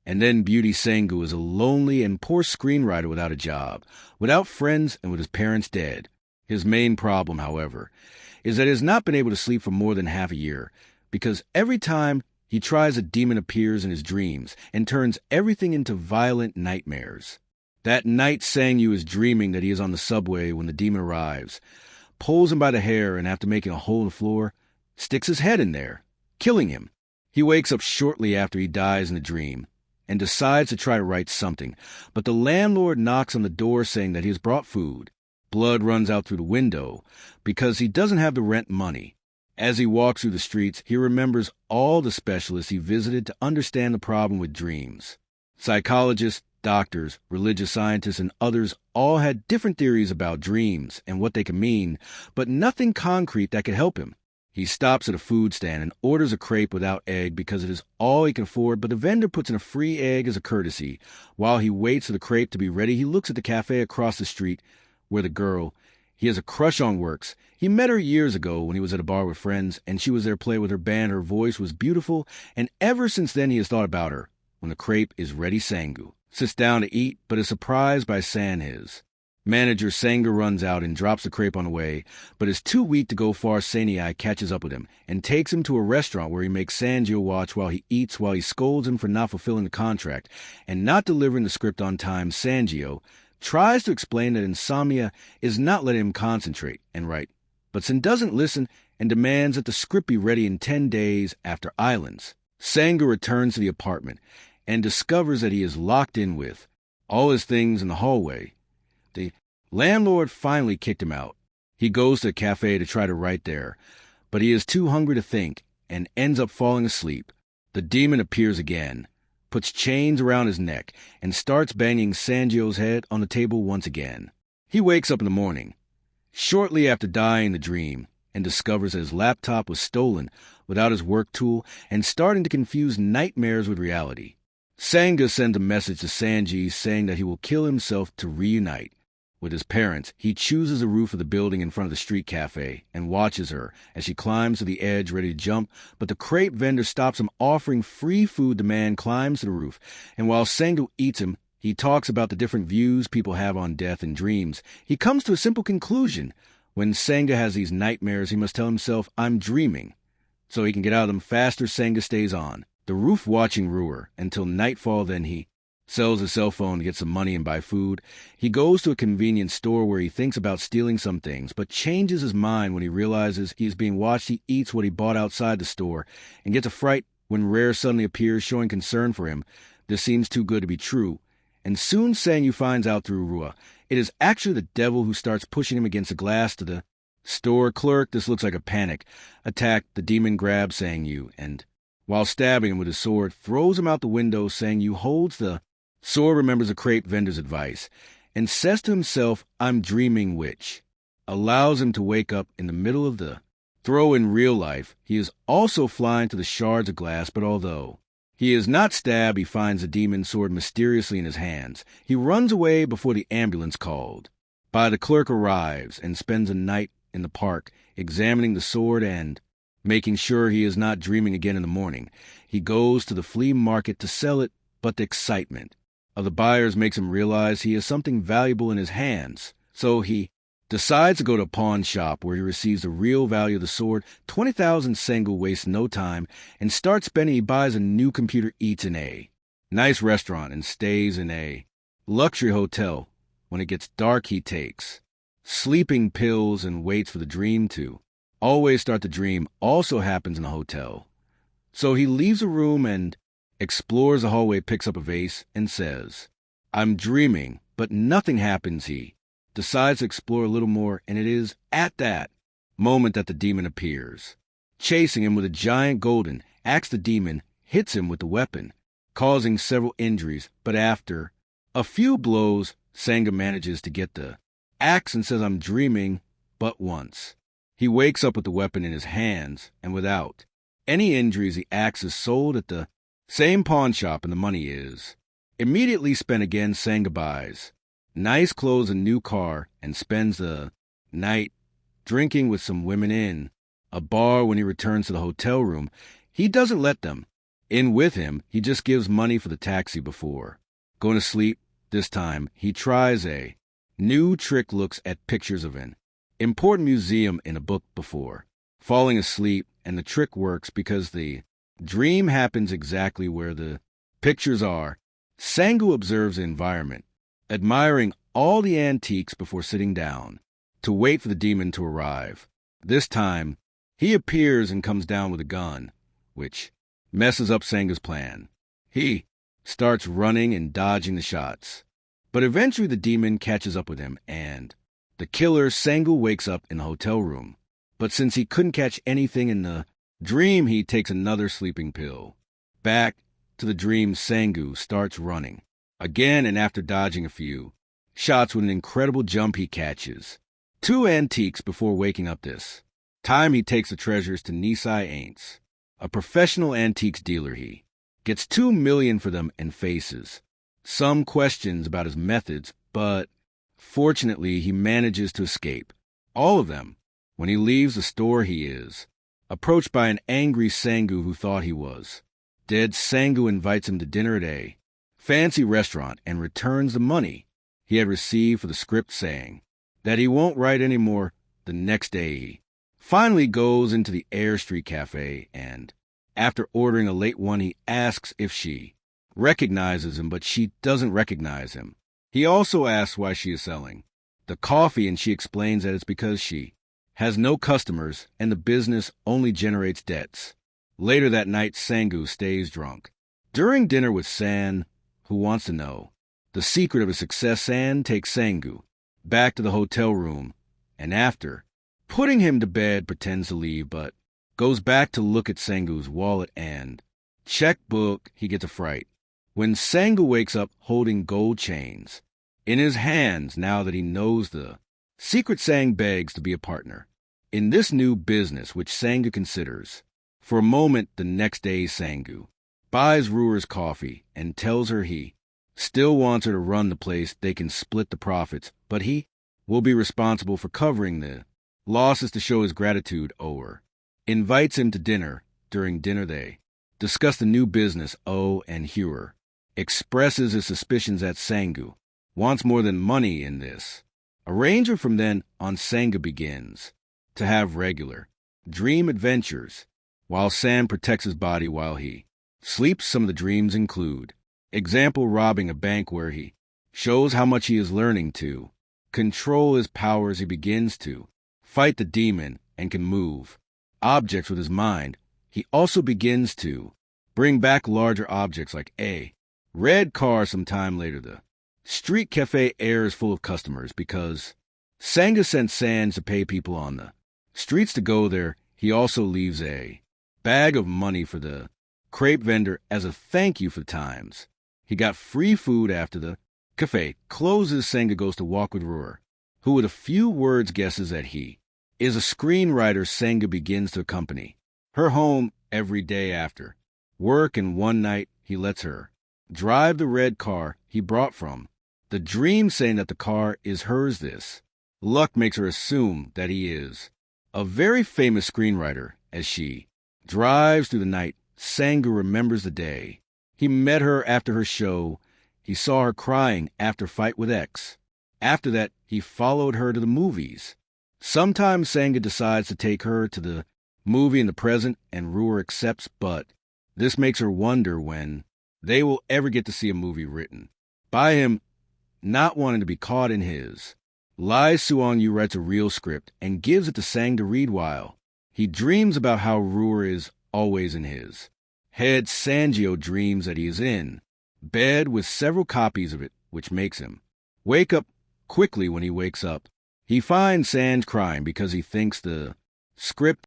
And then Beauty Sengu is a lonely and poor screenwriter without a job, without friends, and with his parents dead. His main problem, however, is that he has not been able to sleep for more than half a year, because every time he tries, a demon appears in his dreams and turns everything into violent nightmares. That night, Sangyu is dreaming that he is on the subway when the demon arrives, pulls him by the hair, and after making a hole in the floor, sticks his head in there, killing him. He wakes up shortly after he dies in the dream and decides to try to write something, but the landlord knocks on the door saying that he has brought food. Blood runs out through the window because he doesn't have the rent money. As he walks through the streets, he remembers all the specialists he visited to understand the problem with dreams. Psychologists, doctors, religious scientists, and others all had different theories about dreams and what they can mean, but nothing concrete that could help him. He stops at a food stand and orders a crepe without egg because it is all he can afford, but the vendor puts in a free egg as a courtesy. While he waits for the crepe to be ready, he looks at the cafe across the street where the girl he has a crush on works. He met her years ago when he was at a bar with friends, and she was there playing with her band. Her voice was beautiful, and ever since then he has thought about her. When the crepe is ready, Sangu sits down to eat, but is surprised by San his. Manager Sangha runs out and drops the crepe on the way, but is too weak to go far. Saniai catches up with him and takes him to a restaurant where he makes Sanjio watch while he eats, while he scolds him for not fulfilling the contract and not delivering the script on time. Sanjio tries to explain that insomnia is not letting him concentrate and write, but Sin doesn't listen and demands that the script be ready in 10 days after Islands. Sangha returns to the apartment and discovers that he is locked in with all his things in the hallway. The landlord finally kicked him out. He goes to a cafe to try to write there, but he is too hungry to think and ends up falling asleep. The demon appears again, puts chains around his neck, and starts banging Sanjio's head on the table once again. He wakes up in the morning, shortly after dying in the dream, and discovers that his laptop was stolen without his work tool and starting to confuse nightmares with reality. Sangha sends a message to Sanji saying that he will kill himself to reunite with his parents. He chooses the roof of the building in front of the street cafe and watches her as she climbs to the edge ready to jump, but the crepe vendor stops him, offering free food. The man climbs to the roof, and while Sangha eats him, he talks about the different views people have on death and dreams. He comes to a simple conclusion. When Sangha has these nightmares, he must tell himself, "I'm dreaming," so he can get out of them faster. Sangha stays on the roof watching Ruhr until nightfall. Then he sells his cell phone to get some money and buy food. He goes to a convenience store where he thinks about stealing some things, but changes his mind when he realizes he is being watched. He eats what he bought outside the store and gets a fright when Rare suddenly appears, showing concern for him. This seems too good to be true, and soon Sangyu finds out through Ruhr it is actually the devil who starts pushing him against the glass to the store clerk. This looks like a panic attack. The demon grabs Sangyu and, while stabbing him with his sword, throws him out the window. Sangyu holds the sword, remembers the crepe vendor's advice, and says to himself, "I'm dreaming," which allows him to wake up in the middle of the throw. In real life, he is also flying to the shards of glass, but although he is not stabbed, he finds the demon sword mysteriously in his hands. He runs away before the ambulance called by the clerk arrives and spends a night in the park examining the sword and making sure he is not dreaming again in the morning. He goes to the flea market to sell it, but the excitement of the buyers makes him realize he has something valuable in his hands. So he decides to go to a pawn shop where he receives the real value of the sword. 20,000 Sengul wastes no time and starts spending. He buys a new computer, eats in a nice restaurant, and stays in a luxury hotel. When it gets dark, he takes sleeping pills and waits for the dream to always start. The dream also happens in a hotel. So he leaves the room and explores the hallway, picks up a vase, and says, "I'm dreaming," but nothing happens. He decides to explore a little more, and it is at that moment that the demon appears, chasing him with a giant golden axe. The demon hits him with the weapon, causing several injuries, but after a few blows, Sangha manages to get the axe and says, "I'm dreaming," but once he wakes up with the weapon in his hands, and without any injuries, the axe is sold at the same pawn shop, and the money is immediately spent again. Sangha buys nice clothes, a new car, and spends the night drinking with some women in a bar. When he returns to the hotel room, he doesn't let them In with him, he just gives money for the taxi before going to sleep. This time, he tries a new trick, looks at pictures of an important museum in a book before falling asleep, and the trick works because the dream happens exactly where the pictures are. Sangu observes the environment, admiring all the antiques before sitting down to wait for the demon to arrive. This time, he appears and comes down with a gun, which messes up Sangu's plan. He starts running and dodging the shots, but eventually the demon catches up with him, and the killer, Sangu, wakes up in the hotel room. But since he couldn't catch anything in the dream, he takes another sleeping pill. Back to the dream, Sangu starts running again, and after dodging a few shots with an incredible jump, he catches 2 antiques before waking up. This time he takes the treasures to Nisai Aints, a professional antiques dealer. He gets $2 million for them and faces some questions about his methods, but fortunately he manages to escape all of them. When he leaves the store, he is approached by an angry Sangu who thought he was dead. Sangu invites him to dinner at a fancy restaurant and returns the money he had received for the script, saying that he won't write anymore. The next day, he finally goes into the Air Street Cafe, and after ordering a late one, he asks if she recognizes him, but she doesn't recognize him. He also asks why she is selling the coffee, and she explains that it's because she has no customers and the business only generates debts. Later that night, Sangu stays drunk. During dinner with San, who wants to know the secret of his success, San takes Sangu back to the hotel room, and after putting him to bed, pretends to leave, but goes back to look at Sangu's wallet and checkbook. He gets a fright when Sangu wakes up holding gold chains in his hands. Now that he knows the secret, Sang begs to be a partner in this new business, which Sangu considers. For a moment, the next day, Sangu buys Ruer's coffee and tells her he still wants her to run the place. They can split the profits, but he will be responsible for covering the losses to show his gratitude. Ower invites him to dinner. During dinner, they discuss the new business. And Huer expresses his suspicions that Sangu wants more than money in this arrangement. From then on, Sangu begins to have regular dream adventures while San protects his body while he sleeps. Some of the dreams include example, robbing a bank, where he shows how much he is learning to control his powers. He begins to fight the demon and can move objects with his mind. He also begins to bring back larger objects like a red car. Sometime later, the street cafe air is full of customers because Sangu sent San to pay people on the streets to go there. He also leaves a bag of money for the crepe vendor as a thank you for the times he got free food. After the cafe closes, Sangu goes to walk with Ruer, who with a few words guesses that he is a screenwriter. Sangu begins to accompany her home every day after work, and one night he lets her drive the red car he brought from the dream, saying that the car is hers. This luck makes her assume that he is a very famous screenwriter. As she drives through the night, Sangu remembers the day he met her after her show. He saw her crying after fight with X. After that, he followed her to the movies. Sometimes Sangu decides to take her to the movie in the present, and Ruer accepts, but this makes her wonder when they will ever get to see a movie written by him. Not wanting to be caught in his lies, Suong Yu writes a real script and gives it to Sang to read while he dreams about how Ruer is always in his head. Sangio dreams that he is in bed with several copies of it, which makes him wake up quickly. When he wakes up, he finds Sanj crying because he thinks the script